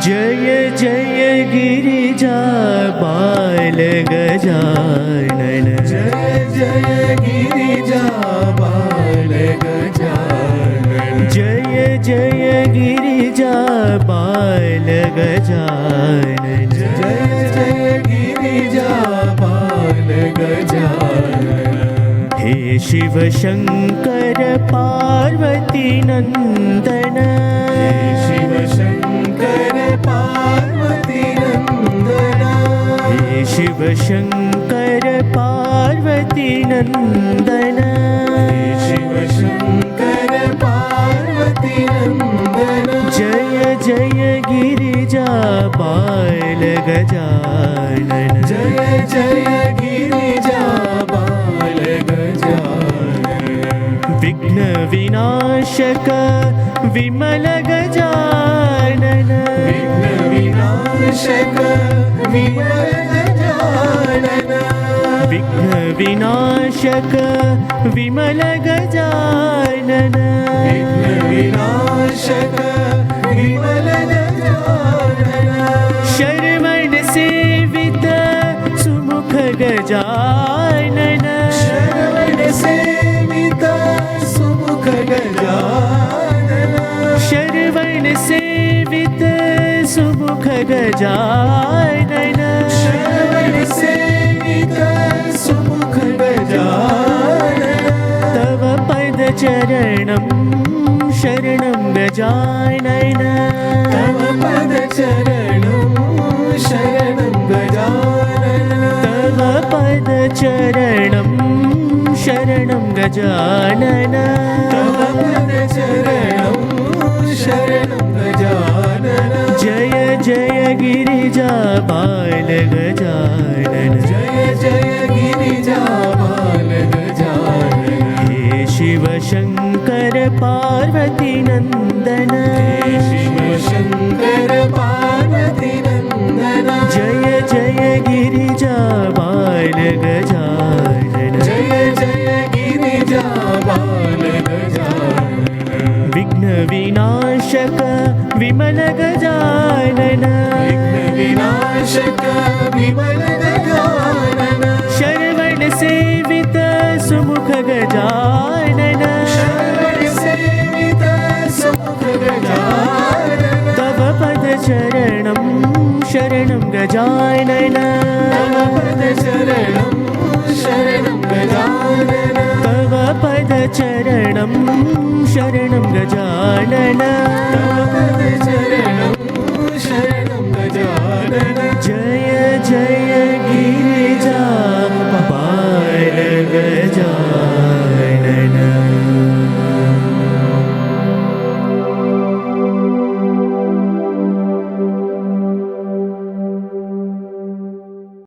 जय जय गिरिजा बाल गजानन। जय जय गिरिजा बाल गजानन। जय जय गिरिजा बाल गजानन। जय जय गिरिजा बाल गजानन। हे शिव शंकर पार्वती नंदन। हे शिव शंकर पार्वती नंदन। हे शिव शंकर पार्वती नंदन। हे शिव शंकर पार्वती नंदन। जय जय गिरिजा बाल गजानन। जय जय गिरिजा बाल गजानन। विघ्न विनाशक विमल गजानन। विघ्न विनाशक विमल गजानन। विघ्न विनाशक विमल गजानन। विघ्न विनाशक विमल गजानन। शरवण सेवित सुमुख गजानन। शरवण सेवित सुमुख गजानन। शरवण सेवित सुमुख गजानन। शरवण सेवित सुमुख गजानन। तव पद चरणं शरणं गजानन। तव पद चरणं शरणं गजानन। तव पद चरणं शरणं गजानन। तव पद चरणं शरणं गजानन। जय जय गिरिजा बाल गजानन। जय जय गिरिजा बाल गजानन। हे शिव शंकर पार्वती नंदन। हे शिव शंकर पार्वती नंदन। जय जय गिरिजा बाल गजानन। जय जय गिरिजा बाल गजानन। विघ्न विनाशक विमल गजानन। विघ्न विनाशक विमल गजानन। शरवण सेवित सुमुख गजानन। शरवण सेवित सुमुख गजानन। तव पद चरणं शरणं गजानन। तव पद चरणं शरणं गजानन। तव पद चरणं शरणं गजानन। तव पद